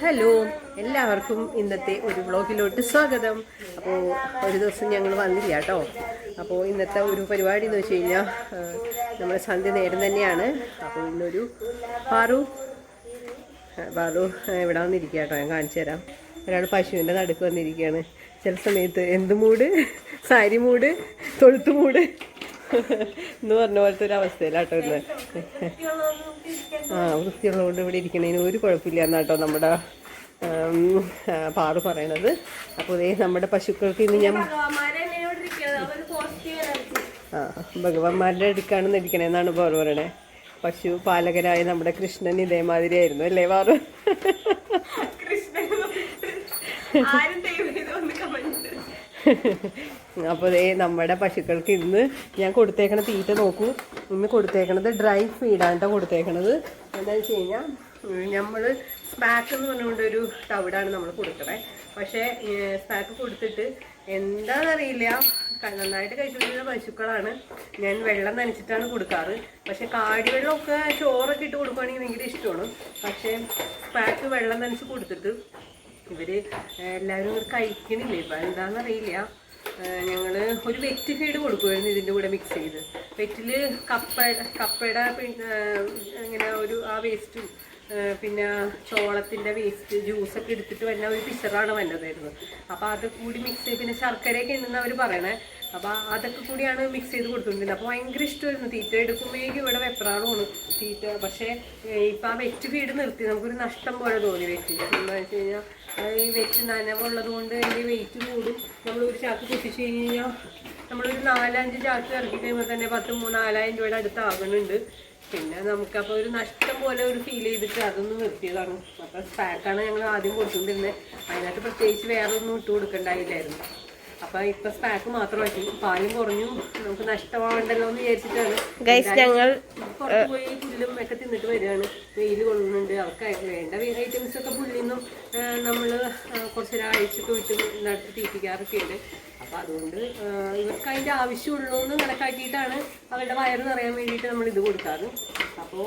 Hello, എല്ലാവർക്കും ഇന്നത്തെ ഒരു വ്ളോഗിലോട്ട് സ്വാഗതം. അപ്പോൾ ഒരു ദിവസം ഞങ്ങൾ വന്നില്ല കേട്ടോ. അപ്പോൾ ഇന്നത്തെ ഒരു പരിപാടി എന്ന് വെച്ച് കഴിഞ്ഞാൽ നമ്മുടെ സന്ധ്യ നേരം തന്നെയാണ്. അപ്പോൾ ഇന്നൊരു പാറു ഇവിടെ വന്നിരിക്കുക കേട്ടോ. ഞാൻ കാണിച്ചു തരാം. ഒരാൾ പശുവിൻ്റെ നടുക്ക് വന്നിരിക്കുകയാണ്. ചില സമയത്ത് എന്ത് മൂട്, സാരി മൂട്, തൊഴുത്ത് മൂട് എന്ന് പറഞ്ഞ പോലത്തെ ഒരു അവസ്ഥയിലാട്ടോ ഇന്ന്. വൃത്തിയുള്ളതുകൊണ്ട് ഇവിടെ ഇരിക്കണതിന് ഒരു കുഴപ്പമില്ല എന്നാട്ടോ നമ്മുടെ പാറു പറയണത്. അപ്പോൾ ഇതേ നമ്മുടെ പശുക്കൾക്ക് ഇന്ന് ഞാൻ ഭഗവാന്മാരുടെ അടുക്കാണെന്ന് ഇരിക്കണേന്നാണ് പാറു പറയണേ. പശു പാലകരായ നമ്മുടെ കൃഷ്ണൻ ഇതേമാതിരി ആയിരുന്നു അല്ലേ പാറു? അപ്പോൾ നമ്മുടെ പശുക്കൾക്ക് ഇന്ന് ഞാൻ കൊടുത്തേക്കണ തീറ്റ നോക്കൂ. ഇന്ന് കൊടുത്തേക്കണത് ഡ്രൈ ഫീഡാണ് കേട്ടോ കൊടുത്തേക്കണത്. എന്താണെന്ന് വെച്ച് കഴിഞ്ഞാൽ നമ്മൾ സ്പാക്ക് എന്ന് പറഞ്ഞുകൊണ്ട് ഒരു തവിടാണ് നമ്മൾ കൊടുക്കണേ. പക്ഷേ സ്പാക്ക് കൊടുത്തിട്ട് എന്താണെന്നറിയില്ല, നന്നായിട്ട് കഴിച്ചുകൊണ്ടിരുന്ന പശുക്കളാണ്. ഞാൻ വെള്ളം നനച്ചിട്ടാണ് കൊടുക്കാറ്. പക്ഷെ കാടിവെള്ളമൊക്കെ ചോറൊക്കെ ഇട്ട് കൊടുക്കുകയാണെങ്കിൽ ഭയങ്കര ഇഷ്ടമാണ്. പക്ഷേ സ്പാക്ക് വെള്ളം നനച്ച് കൊടുത്തിട്ട് ഇവർ എല്ലാവരും കഴിക്കണില്ല. ഇപ്പം എന്താണെന്നറിയില്ല. ഞങ്ങൾ ഒരു വെറ്റ് ഫീഡ് കൊടുക്കുമായിരുന്നു ഇതിൻ്റെ കൂടെ മിക്സ് ചെയ്ത്. വെറ്റിൽ കപ്പയുടെ ഇങ്ങനെ ഒരു ആ വേസ്റ്റും പിന്നെ ചോളത്തിൻ്റെ വേസ്റ്റ് ജ്യൂസൊക്കെ എടുത്തിട്ട് വന്ന ഒരു പിക്ചറാണ് വന്നതായിരുന്നു. അപ്പോൾ അത് കൂടി മിക്സ് ചെയ്ത് പിന്നെ ശർക്കരയൊക്കെ ഉണ്ടെന്ന് അവർ പറയണേ. അപ്പോൾ അതൊക്കെ കൂടിയാണ് മിക്സ് ചെയ്ത് കൊടുത്തുകൊണ്ടിരുന്നത്. അപ്പോൾ ഭയങ്കര ഇഷ്ടമായിരുന്നു. തീറ്റ എടുക്കുമ്പോഴേക്കും ഇവിടെ വെപ്രാളമാണ് തീറ്റ. പക്ഷേ ഇപ്പം ആ വെറ്റ് ഫീഡ് നിർത്തി. നമുക്കൊരു നഷ്ടം പോലെ തോന്നി വെറ്റ്. എന്താണെന്ന് വെച്ച് കഴിഞ്ഞാൽ ഈ വെറ്റ് നനവുള്ളത് കൊണ്ട് അതിൻ്റെ വെയിറ്റ് കൂടും. നമ്മളൊരു ചാക്ക് പൊട്ടിച്ച് കഴിഞ്ഞ് കഴിഞ്ഞാൽ നമ്മളൊരു 4-5 ചാക്ക് ഇറക്കി കഴിയുമ്പോൾ തന്നെ 10,000-4,000 രൂപയുടെ അടുത്ത് ആകുന്നുണ്ട്. പിന്നെ നമുക്കപ്പോൾ ഒരു നഷ്ടം പോലെ ഒരു ഫീൽ ചെയ്തിട്ട് അതൊന്ന് നിർത്തിയതാണ്. അപ്പോൾ സ്പാക്കാണ് ഞങ്ങൾ ആദ്യം കൊടുത്തുകൊണ്ടിരുന്നത്. അതിനകത്ത് പ്രത്യേകിച്ച് വേറെ ഒന്നും ഇട്ട് കൊടുക്കണ്ടായില്ലായിരുന്നു. അപ്പം ഇപ്പം സ്പാക്ക് മാത്രമാക്കി. പാലും കുറഞ്ഞു, നമുക്ക് നഷ്ടമാവണ്ടല്ലോ എന്ന് വിചാരിച്ചിട്ടാണ്. ഞങ്ങൾ പുറത്ത് പോയി പുല്ലും ഒക്കെ തിന്നിട്ട് വരികയാണ്. വെയിൽ കൊള്ളുന്നുണ്ട്. അവർക്ക് വേണ്ട ഐറ്റംസൊക്കെ പുല്ലിന്നും നമ്മൾ കുറച്ചൊരാഴ്ചക്ക് വിട്ട് നടത്തി തീറ്റിക്കാറൊക്കെ ഉണ്ട്. അപ്പോൾ അതുകൊണ്ട് ഇവർക്ക് അതിൻ്റെ ആവശ്യമുള്ളൂ എന്ന് കണക്കാക്കിയിട്ടാണ് അവരുടെ വയറ് നിറയാൻ വേണ്ടിയിട്ട് നമ്മൾ ഇത് കൊടുക്കാറ്. അപ്പോൾ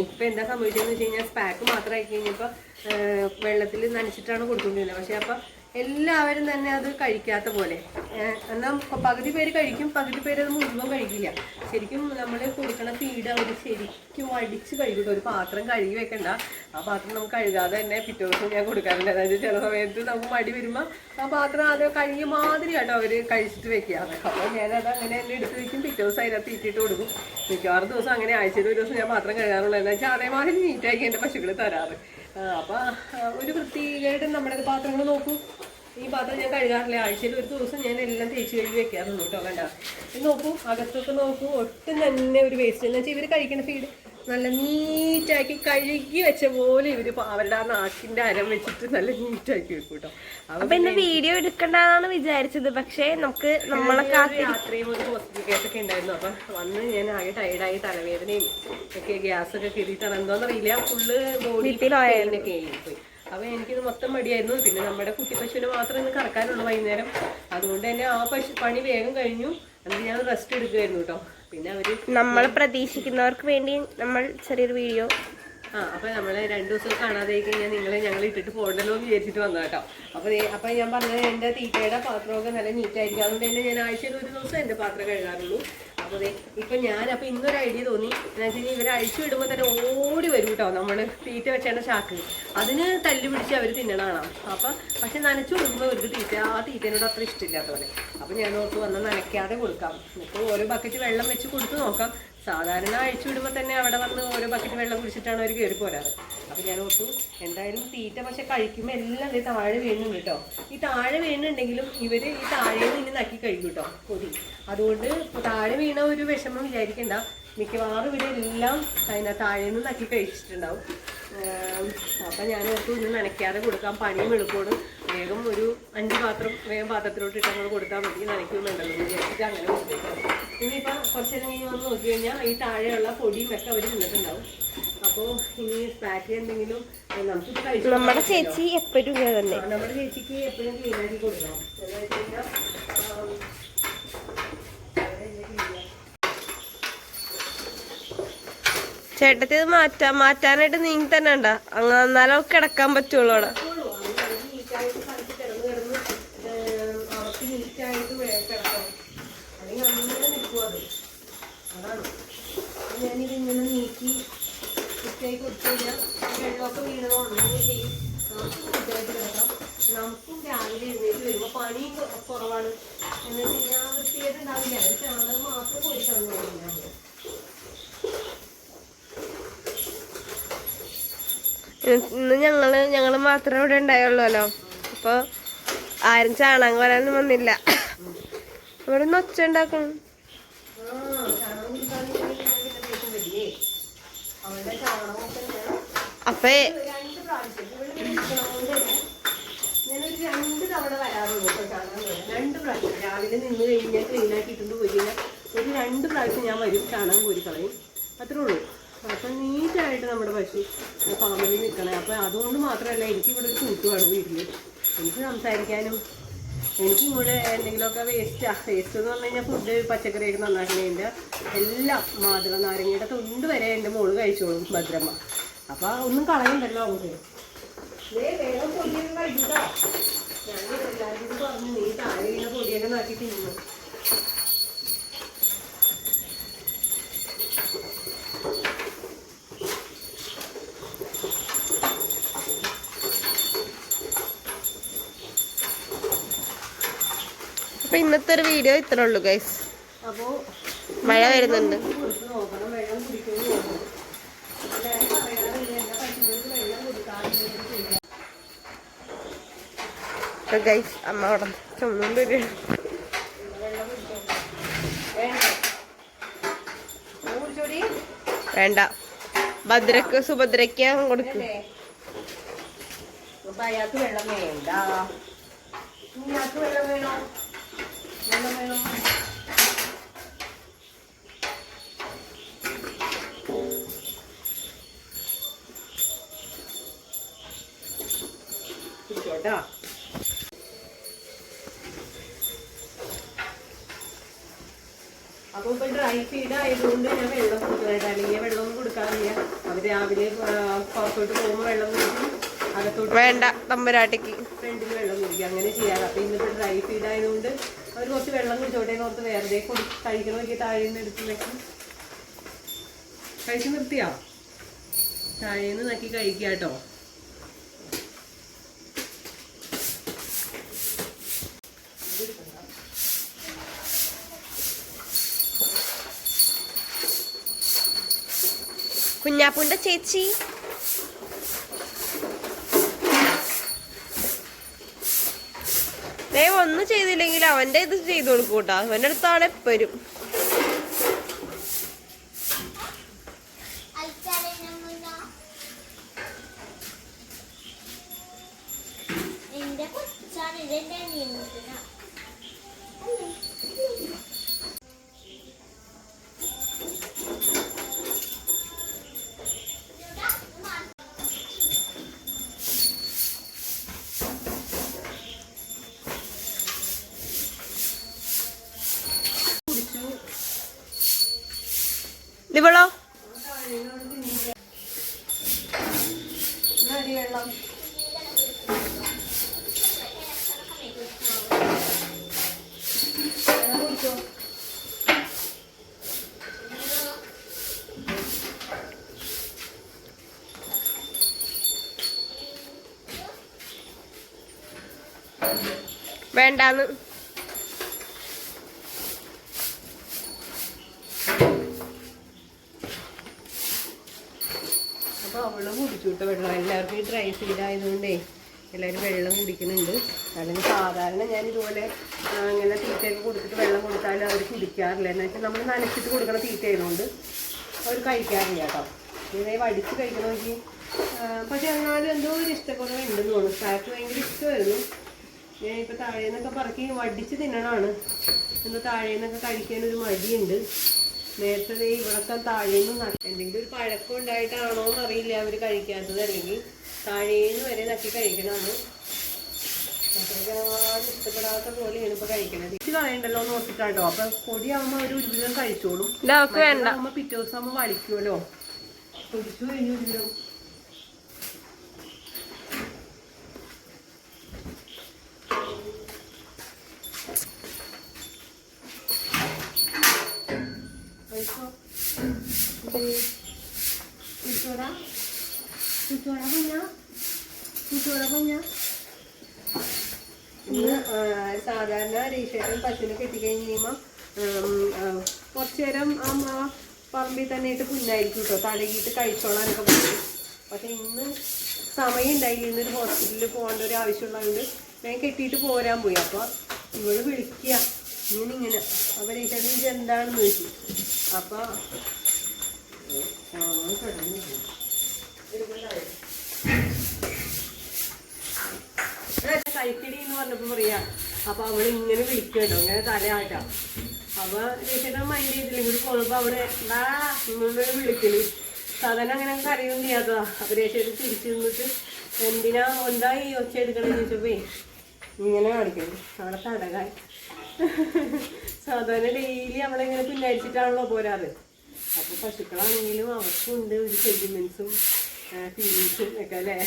ഇപ്പം എന്താ സംഭവിച്ചതെന്ന് വെച്ച് കഴിഞ്ഞാൽ സ്പാക്ക് മാത്രമായി കഴിഞ്ഞപ്പോൾ വെള്ളത്തിൽ നനച്ചിട്ടാണ് കൊടുത്തുകൊണ്ടിരുന്നത്. പക്ഷേ അപ്പം എല്ലാവരും തന്നെ അത് കഴിക്കാത്ത പോലെ. എന്നാൽ പകുതി പേര് കഴിക്കും, പകുതി പേര് അത് മുഴുവൻ കഴിക്കില്ല. ശരിക്കും നമ്മൾ കൊടുക്കണ ഫീഡ് അവർ ശരിക്കും അടിച്ച് കഴിക്കും. ഒരു പാത്രം കഴുകി വെക്കണ്ട. ആ പാത്രം നമുക്ക് കഴുകാതെ തന്നെ പിറ്റേ ദിവസം ഞാൻ കൊടുക്കാറുണ്ട്. അതായത് ചില സമയത്ത് നമുക്ക് മടി വരുമ്പോൾ ആ പാത്രം അത് കഴുകിയ മാതിരി കേട്ടോ അവർ കഴിച്ചിട്ട് വെക്കാറ്. അപ്പോൾ ഞാനത് അങ്ങനെ തന്നെ എടുത്ത് വയ്ക്കും. പിറ്റേ ദിവസം അതിനകത്ത് തീറ്റിയിട്ട് കൊടുക്കും. മിക്കവാറും ദിവസം അങ്ങനെ ആഴ്ചയിൽ ഒരു ദിവസം ഞാൻ പാത്രം കഴുകാറുള്ളത്. എന്താ വെച്ചാൽ അതേമാതിരി നീറ്റാക്കി എൻ്റെ പശുക്കൾ തരാറ്. അപ്പോൾ ഒരു വൃത്തികേട് നമ്മുടെ പാത്രങ്ങൾ നോക്കൂ. ഈ പാത്രം ഞാൻ കഴുകാറില്ല. ആഴ്ചയിൽ ഒരു ദിവസം ഞാൻ എല്ലാം തേച്ച് കഴുകി വെക്കാറുള്ളൂ കേട്ടോ. കണ്ട ഇത് നോക്കൂ, അകത്തൊക്കെ നോക്കൂ. ഒട്ടും തന്നെ ഒരു വേസ്റ്റ് എന്ന് വെച്ചാൽ ഇവർ കഴിക്കുന്ന ഫീഡ് നല്ല നീറ്റാക്കി കഴുകി വെച്ച പോലെ ഇവർ അവരുടെ ആ നാക്കിൻ്റെ അരം വെച്ചിട്ട് നല്ല നീറ്റാക്കി വെക്കും കേട്ടോ. അപ്പൊ ഇന്ന് വീഡിയോ എടുക്കണ്ടെന്നാണ് വിചാരിച്ചത്. പക്ഷേ നമുക്ക് രാത്രിയും ഒരു ഹോസ്പിറ്റൽ കേസൊക്കെ ഉണ്ടായിരുന്നു. അപ്പം വന്ന് ഞാൻ ആകെ ടയർഡായി, തലവേദനയും ഒക്കെ ഗ്യാസൊക്കെ കയറിയിട്ടാണ് എന്തോന്നറിയില്ല, ഫുള്ള് ബോഡിയൊക്കെ പോയി. അപ്പോൾ എനിക്കിത് മൊത്തം മടിയായിരുന്നു. പിന്നെ നമ്മുടെ കുട്ടി പശുവിനെ മാത്രം ഇന്ന് കറക്കാനുള്ളൂ വൈകുന്നേരം. അതുകൊണ്ട് തന്നെ ആ പണി വേഗം കഴിഞ്ഞു. എന്നിട്ട് ഞാൻ റെസ്റ്റ് എടുക്കുമായിരുന്നു കേട്ടോ. പിന്നെ നമ്മൾ പ്രതീക്ഷിക്കുന്നവർക്ക് വേണ്ടി നമ്മൾ ചെറിയൊരു വീഡിയോ അപ്പോൾ നമ്മൾ 2 ദിവസം കാണാതെ കഴിഞ്ഞാൽ ഞങ്ങൾ ഇട്ടിട്ട് പോകണ്ടല്ലോ എന്ന് വിചാരിച്ചിട്ട് വന്നു കേട്ടോ. അപ്പോൾ ഞാൻ പറഞ്ഞത് എൻ്റെ തീറ്റയുടെ പാത്രമൊക്കെ നല്ല നീറ്റായിരിക്കും. അതുകൊണ്ട് തന്നെ ഞാൻ ആഴ്ചയിൽ ഒരു ദിവസം എൻ്റെ പാത്രം കഴുകാറുള്ളൂ. അപ്പോൾ ഇപ്പം അപ്പോൾ ഇന്നൊരു ഐഡിയ തോന്നി. എന്ന് വെച്ച് കഴിഞ്ഞാൽ ഇവർ അഴിച്ചു വിടുമ്പോൾ തന്നെ ഓടി വരും കേട്ടോ. നമ്മൾ തീറ്റ വെച്ചേണ്ട ചാക്ക് അതിന് തല്ലി പിടിച്ച് അവർ തിന്നണതാണ്. പക്ഷെ നനച്ചു കൊടുക്കുമ്പോൾ അവർക്ക് ആ തീറ്റേനോട് അത്ര ഇഷ്ടമില്ലാത്ത പോലെ. അപ്പോൾ ഞാൻ ഓർത്ത് വന്നാൽ നനയ്ക്കാതെ കൊടുക്കാം. എന്നിട്ട് ഓരോ ബക്കറ്റ് വെള്ളം വെച്ച് കൊടുത്ത് നോക്കാം. സാധാരണ അഴിച്ചു വിടുമ്പോൾ തന്നെ അവിടെ വന്ന് ഓരോ ബക്കറ്റ് വെള്ളം കുടിച്ചിട്ടാണ് അവർ കയറി പോരാറ്. അപ്പോൾ ഞാൻ ഓർത്തു എന്തായാലും തീറ്റ പക്ഷെ കഴിക്കുമ്പോൾ എല്ലാം താഴെ വീഴുന്നുണ്ട് കേട്ടോ. ഈ താഴെ വീഴുന്നുണ്ടെങ്കിലും ഇവർ ഈ താഴേന്ന് ഇനി നക്കി കഴിക്കും കേട്ടോ കൊതി. അതുകൊണ്ട് താഴെ വീണ ഒരു വിഷമം വിചാരിക്കണ്ട. മിക്കവാറും ഇവരെല്ലാം താഴേന്ന് നക്കി കഴിച്ചിട്ടുണ്ടാവും. അപ്പം ഞാൻ ഓർത്തു ഇന്ന് നനയ്ക്കാതെ കൊടുക്കാം. പണിയും എളുപ്പമാണ്. വേഗം ഒരു 5 പാത്രം വേഗം പാത്രത്തിലോട്ട് ഇട്ട് നമ്മൾ കൊടുത്താൽ മതി. നനയ്ക്കുന്നുണ്ടല്ലോ എന്ന് വിചാരിച്ചിട്ട് അങ്ങനെ കൊടുത്തേക്കാം. ഇനിയിപ്പോൾ കുറച്ച് നേരം കഴിഞ്ഞ് വന്ന് നോക്കി കഴിഞ്ഞാൽ ഈ താഴെയുള്ള പൊടിയും ഒക്കെ അവർ തിന്നിട്ടുണ്ടാവും. അപ്പോൾ ഇനി സ്പാക്ക് എന്തെങ്കിലും നമുക്കിത് കഴിച്ചു. നമ്മുടെ ചേച്ചി എപ്പോഴും തന്നെ നമ്മുടെ ചേച്ചിക്ക് എപ്പോഴും ക്ലീനാക്കി കൊടുക്കണം. എന്താ വെച്ച് കഴിഞ്ഞാൽ ചേട്ടത്തി ഇത് മാറ്റാനായിട്ട് നീങ്ങി തന്നെ ഉണ്ടാ അങ്ങനെ എന്നാലും കിടക്കാൻ പറ്റുള്ളൂ അവിടെ. നീറ്റായിട്ട് കളിച്ച് കിടന്ന് അവർക്ക് നീറ്റായിട്ട് കിടക്കണം, അല്ലെങ്കിൽ അങ്ങനെ നിൽക്കും അത്. അതാണ് ഞാനിതിങ്ങനെ നീക്കി കുട്ടിയായി കൊടുത്തു കഴിഞ്ഞാൽ വെള്ളമൊക്കെ വീണത് ഉണങ്ങുകയും ചെയ്യും. നമുക്ക് കുട്ടിയായിട്ട് കിടക്കാം. നമുക്കും രാവിലെ എഴുന്നേറ്റ് വരുമ്പോൾ പണി കുറവാണ്. എന്ന് വെച്ച് കഴിഞ്ഞാൽ വൃത്തിയായിട്ട് ഉണ്ടാവില്ല. ഒരു ചാണകം മാത്രം പോയി തന്നു കഴിഞ്ഞാൽ ഇന്ന് ഞങ്ങള് മാത്രമേ ഇവിടെ ഉണ്ടായുള്ളൂല്ലോ. അപ്പൊ ആരും ചാണകം വരാനൊന്നും വന്നില്ല. ഇവിടെ നിന്ന് ഒച്ച ഉണ്ടാക്കണം. അപ്പൊ ഞാനൊരു 2 തവണ വരാറുള്ളൂ ചാണകം. 2 പ്രാവശ്യം രാവിലെ നിന്ന് കഴിഞ്ഞാൽ ക്ലീനാക്കിയിട്ടുണ്ട് പോയി കഴിഞ്ഞാൽ ഒരു 2 പ്രാവശ്യം ഞാൻ വരും, ചാണകം കോരി കളയും, അത്രേ ഉള്ളൂ. അപ്പം നീറ്റായിട്ട് നമ്മുടെ പശു ഫാമിലി നിൽക്കണേ. അപ്പം അതുകൊണ്ട് മാത്രമല്ല, എനിക്കിവിടെ ഒരു കൂട്ടുമാണ് വീട്ടിൽ. എനിക്ക് സംസാരിക്കാനും എനിക്കും ഇവിടെ എന്തെങ്കിലുമൊക്കെ വേസ്റ്റ് എന്ന് പറഞ്ഞു കഴിഞ്ഞാൽ ഫുഡ് പച്ചക്കറിയൊക്കെ നന്നാക്കണതിൻ്റെ എല്ലാം മാതൃക നാരങ്ങയുടെ തൊണ്ട് വരെ എൻ്റെ മോള് കഴിച്ചോളും ഭദ്രമ്മ. അപ്പം ഒന്നും കളയണ്ടല്ലോ നമുക്ക്. വേഗം പൊടിയൊക്കെ കഴിച്ചിട്ടോ. ഞാൻ എല്ലാവരും പറഞ്ഞു നീ താഴെ ഇങ്ങനെ പൊടിയൊക്കെ നാക്കി തിന്നു. അപ്പൊ ഇന്നത്തെ ഒരു വീഡിയോ ഇത്രേ ഉള്ളൂ ഗൈസ്. അപ്പോ മഴ വരുന്നുണ്ട്. നോക്കണം, വെള്ളം കുടിക്കുന്നു നോക്കണം. എല്ലാവരും പറയാറില്ല എൻ്റെ പശുക്കൾക്ക് വെള്ളം കൊടുക്കാറില്ല ഗൈസ് അമ്മ അവിടെ ചുമന്നുകൊണ്ട് വരികയാണ്. വെള്ളം കുടിച്ചോടി വേണ്ട, ഭദ്രക്ക് സുഭദ്രയ്ക്ക് കൊടുക്കും. അപ്പൊ അയാൾക്ക് വെള്ളം വേണ്ട, ഇയാൾക്ക് വെള്ളം വേണോ? വെള്ളം വേണം. കുടിച്ചോട്ടാ. അപ്പോൾ ഇപ്പോൾ ഡ്രൈ ഫീഡ് ആയതുകൊണ്ട് ഞാൻ വെള്ളം കൊടുക്കാനായിട്ട്, അല്ലെങ്കിൽ വെള്ളമൊന്നും കൊടുക്കാറില്ല. അവർ രാവിലെ പുറത്തോട്ട് പോകുമ്പോൾ വെള്ളം കുടിക്കും, അകത്തോട്ട് വേണ്ട തമ്പുരാട്ടിക്ക് ഫ്രണ്ടിൽ വെള്ളം കുടിക്കും, അങ്ങനെ ചെയ്യാറ്. അപ്പോൾ ഇന്നിപ്പോൾ ഡ്രൈ ഫീഡ് ആയതുകൊണ്ട് അവർ കുറച്ച് വെള്ളം കുടിച്ചോട്ടെ ഓർത്ത് വെറുതെ കഴിക്കണമൊക്കെ താഴേന്ന് എടുത്ത് വെക്കും. കഴിച്ച് നിർത്തിയോ? താഴേന്ന് നക്കി കഴിക്കുക കേട്ടോ. കുഞ്ഞാപ്പൂന്റെ ചേച്ചി ഒന്നും ചെയ്തില്ലെങ്കിൽ അവന്റെ ഇത് ചെയ്തു കൊടുക്കൂട്ടാ. അവന്റെ അടുത്താണ് എപ്പോഴും. ഇവളോ വെള്ളം കുടിച്ചോ. വേണ്ടാന്ന്. അപ്പോൾ അവള് കുടിച്ചു വിട്ട വെള്ളം. എല്ലാവർക്കും ഈ ഡ്രൈ ഫീഡ് ആയതുകൊണ്ടേ എല്ലാവരും വെള്ളം കുടിക്കുന്നുണ്ട്. അല്ലെങ്കിൽ സാധാരണ ഞാൻ ഇതുപോലെ ഇങ്ങനെ തീറ്റയൊക്കെ കൊടുത്തിട്ട് വെള്ളം കൊടുത്താലും അവർ കുടിക്കാറില്ല. എന്ന് വെച്ചാൽ നമ്മൾ നനച്ചിട്ട് കൊടുക്കണ തീറ്റ ആയതുകൊണ്ട് അവർ കഴിക്കാറില്ല കേട്ടോ. ഇതേ വടിച്ച് കഴിക്കണമെങ്കിൽ പക്ഷെ എന്നാലും എന്തോ ഒരു ഇഷ്ടക്കുറവുണ്ടെന്ന് തോന്നുന്നു. സ്റ്റാക്ക് ഭയങ്കര ഇഷ്ടമായിരുന്നു. ഞാൻ ഇപ്പോൾ താഴേന്നൊക്കെ പറക്കി വടിച്ച് തിന്നണമാണ്. എന്തോ താഴേന്നൊക്കെ കഴിക്കാനൊരു മടിയുണ്ട്. നേരത്തെ ഇവിടൊക്കെ താഴേന്ന് എന്തെങ്കിലും ഒരു പഴക്കം ഉണ്ടായിട്ടാണോ എന്നറിയില്ല അവർ കഴിക്കാത്തത്, അല്ലെങ്കിൽ താഴേന്ന് വരെ നക്കി കഴിക്കണമാണ്. അത്രയ്ക്ക് ഇഷ്ടപ്പെടാത്ത പോലെയാണ് ഇപ്പൊ കഴിക്കണത്. ഇത് കളയണ്ടല്ലോ എന്ന് ഓർത്തിട്ടാട്ടോ. അപ്പൊ പൊടിയാകുമ്പോൾ അവർ ഒരുവിധം കഴിച്ചോളും. ആകുമ്പോൾ പിറ്റേ ദിവസം ആകുമ്പോൾ വളിക്കുമല്ലോ. പൊടിച്ചു കഴിഞ്ഞു. സാധാരണ രജിസ്ട്രേഷൻ പശുവിനെ കെട്ടിക്കഴിഞ്ഞ് കഴിയുമ്പോൾ കുറച്ചു നേരം ആ പറമ്പിൽ തന്നെ ഇട്ട് പുല്ലായിരിക്കും കേട്ടോ, തടകിയിട്ട് കഴിച്ചോളാനൊക്കെ പറ്റും. പക്ഷെ ഇന്ന് സമയം ഉണ്ടായില്ല, ഇന്നൊരു ഹോസ്പിറ്റലിൽ പോകേണ്ട ഒരു ആവശ്യമുള്ളതുകൊണ്ട് ഞാൻ കെട്ടിയിട്ട് പോരാൻ പോയി. അപ്പോൾ ഇവള് വിളിക്കുക ഇങ്ങനെ. അപ്പോൾ രജിസ്ട്രേഷൻ ഇത് എന്താണെന്ന് ചോദിച്ചു. അപ്പോൾ കഴിക്കടി എന്ന് പറഞ്ഞപ്പോ പറയാ. അപ്പൊ അവള് ഇങ്ങനെ വിളിക്കട്ടോ, ഇങ്ങനെ തലയാട്ടാം. അപ്പൊ രക്ഷിത മൈൻഡ് ചെയ്തില്ല, ഇങ്ങോട്ട് പോകുമ്പോ അവിടെ ഇങ്ങനെ വിളിക്കല്. സാധാരണ അങ്ങനെ കറിയൊന്നും ചെയ്യാത്തതാ. അപ്പൊ രക്ഷിത തിരിച്ചു നിന്നിട്ട് എന്താ ഈ ഒച്ച എടുക്കണെന്ന് ചോദിച്ചപ്പോ ഇങ്ങനെ കാണിക്കണം അവിടെ തടകാൻ. സാധാരണ ഡെയിലി അവളിങ്ങനെ പുല്ലരിച്ചിട്ടാണല്ലോ പോരാറ്. അപ്പൊ പശുക്കളാണെങ്കിലും അവർക്കുണ്ട് ഒരു സെന്റിമെന്റ്സും ഫീലിങ്സും ഒക്കെ അല്ലേ.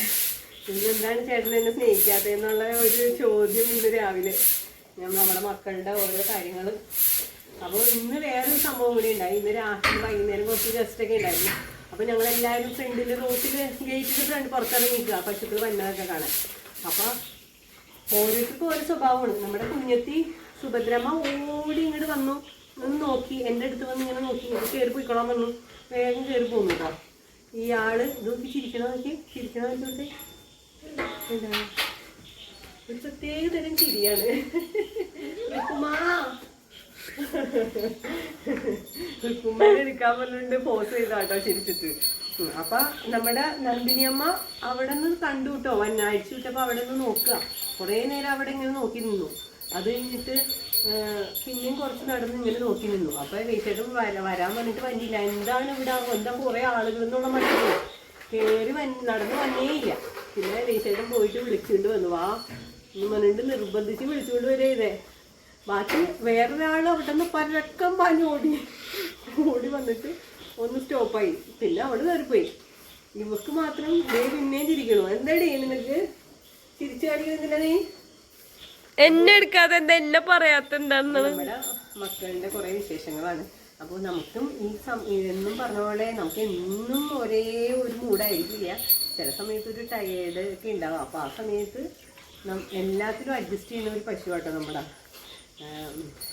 ഇന്നെന്താണ് ചേട്ടൻ എന്നെ സ്നേഹിക്കാത്തതെന്നുള്ള ഒരു ചോദ്യം ഇന്ന് രാവിലെ നമ്മുടെ മക്കളുടെ ഓരോ കാര്യങ്ങൾ. അപ്പോൾ ഇന്ന് വേറൊരു സംഭവം കൂടി ഉണ്ടായി. ഇന്ന് രാത്രി വൈകുന്നേരം കുറച്ച് ഗസ്റ്റൊക്കെ ഉണ്ടായിരുന്നു. അപ്പോൾ ഞങ്ങളെല്ലാവരും ഫ്രണ്ടിൽ റോട്ടിൽ ഗേറ്റിൻ്റെ ഫ്രണ്ട് പുറത്തിറങ്ങി നിൽക്കുക പശുക്കൾ വന്നതൊക്കെ കാണാൻ. അപ്പോൾ ഓരോരുത്തർക്കും ഓരോ സ്വഭാവമാണ്. നമ്മുടെ കുഞ്ഞത്തി സുഭദ്രമ്മ ഓടി ഇങ്ങോട്ട് വന്നു, ഒന്ന് നോക്കി, എൻ്റെ അടുത്ത് വന്ന് ഇങ്ങനെ നോക്കി, ഇങ്ങോട്ട് കയറി പോയിക്കോളാൻ വന്നു. വേഗം കയറി പോന്നു കേട്ടോ. ഈ ആള് ഇതൊക്കെ ചിരിക്കണോ വെച്ചോട്ടെ. എന്താണ് ഒരു പ്രത്യേക തരം ചിരിയാണ്. ഉപ്പുമാൻ എടുക്കാൻ പറഞ്ഞിട്ടുണ്ട് പോസ് ചെയ്താട്ടോ ചിരിച്ചിട്ട്. അപ്പൊ നമ്മുടെ നന്ദിനിയമ്മ അവിടെ നിന്ന് കണ്ടു കേട്ടോ, വന്നാഴ്ച വിട്ടപ്പോ അവിടെ നിന്ന് നോക്കുക. കുറേ നേരം അവിടെ ഇങ്ങനെ നോക്കി നിന്നു. അത് കഴിഞ്ഞിട്ട് പിന്നെയും കുറച്ച് നടന്ന് ഇങ്ങനെ നോക്കി നിന്നു. അപ്പൊ വീട്ടിലും വരാൻ പറഞ്ഞിട്ട് വന്നില്ല. എന്താണ് ഇവിടെ എന്താ കുറെ ആളുകൾ എന്നുള്ള മട്ടില്ല കയറി നടന്ന് വന്നേയില്ല. പിന്നെ വീട്ടിലും പോയിട്ട് വിളിച്ചുകൊണ്ട് വന്നു. വാ എന്ന് പറഞ്ഞിട്ട് നിർബന്ധിച്ച് വിളിച്ചുകൊണ്ട് വരെ ഇതേ. ബാക്കി വേറൊരാൾ അവിടെ നിന്ന് പരക്കം പാഞ്ഞ് ഓടി വന്നിട്ട് ഒന്ന് സ്റ്റോപ്പായി. പിന്നെ അവിടെ കയറിപ്പോയി. ഇവക്ക് മാത്രം പിന്നെയും ചിരിക്കണു. എന്താടേ നിനക്ക് ചിരിച്ചു കാണിക്കുന്നില്ല? നീ എന്നെ എടുക്കാതെ എന്താ എന്നെ പറയാത്ത എന്താന്ന്? നമ്മുടെ മക്കളുടെ കുറെ വിശേഷങ്ങളാണ്. അപ്പോൾ നമുക്കും എന്നും പറഞ്ഞ പോലെ നമുക്ക് എന്നും ഒരേ ഒരു മൂഡായിരിക്കില്ല. ചില സമയത്ത് ഒരു ടയേർഡ് ഒക്കെ ഉണ്ടാവും. അപ്പോൾ ആ സമയത്ത് എല്ലാത്തിലും അഡ്ജസ്റ്റ് ചെയ്യുന്ന ഒരു പശുവാട്ടോ നമ്മുടെ.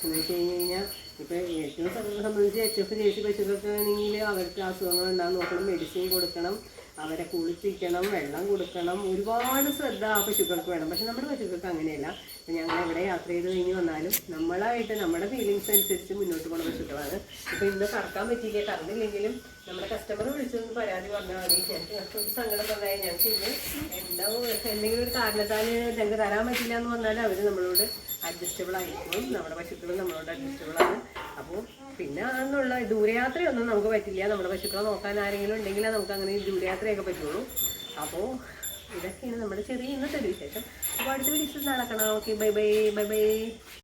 എന്ന് വെച്ച് കഴിഞ്ഞാൽ ഇപ്പോൾ ഏറ്റവും സംബന്ധിച്ച് HF ജേഴ്സി പശുക്കൾക്ക് ആണെങ്കിൽ അവർക്ക് അസുഖങ്ങൾ ഉണ്ടാകും, നോക്കണം, മെഡിസിൻ കൊടുക്കണം, അവരെ കുളിപ്പിക്കണം, വെള്ളം കൊടുക്കണം, ഒരുപാട് ശ്രദ്ധ ആ പശുക്കൾക്ക് വേണം. പക്ഷെ നമ്മുടെ പശുക്കൾക്ക് അങ്ങനെയല്ല. ഞങ്ങൾ എവിടെ യാത്ര ചെയ്ത് കഴിഞ്ഞ് വന്നാലും നമ്മളായിട്ട് നമ്മുടെ ഫീലിങ്സ് അനുസരിച്ച് മുന്നോട്ട് പോകുന്ന പശുക്കളാണ്. ഇപ്പോൾ ഇന്ന് കറക്കാൻ പറ്റിയില്ല, കറന്നില്ലെങ്കിലും നമ്മുടെ കസ്റ്റമർ വിളിച്ചൊന്ന് പരാതി പറഞ്ഞാൽ മതി. ഞങ്ങൾക്ക് ഒരു സങ്കടം പറഞ്ഞാൽ ഞങ്ങൾക്ക് ഇന്ന് എന്തെങ്കിലും ഒരു കാരണത്താൽ ഞങ്ങൾക്ക് തരാൻ പറ്റില്ല എന്ന് പറഞ്ഞാൽ അവർ നമ്മളോട് അഡ്ജസ്റ്റബിൾ ആയിരിക്കും. നമ്മുടെ പശുക്കൾ നമ്മളോട് അഡ്ജസ്റ്റബിൾ ആണ്. അപ്പോൾ പിന്നെ എന്നുള്ള ദൂരയാത്രയൊന്നും നമുക്ക് പറ്റില്ല. നമ്മുടെ പശുക്കളെ നോക്കാൻ ആരെങ്കിലും ഉണ്ടെങ്കിൽ നമുക്ക് അങ്ങനെ ദൂരയാത്രയൊക്കെ പറ്റുള്ളൂ. അപ്പോൾ ഇതൊക്കെയാണ് നമ്മുടെ ചെറിയ ഇന്നത്തെ ഒരു വിശേഷം. അപ്പോൾ അടുത്ത വീഡിയോസ് നടക്കണം. Okay, bye bye.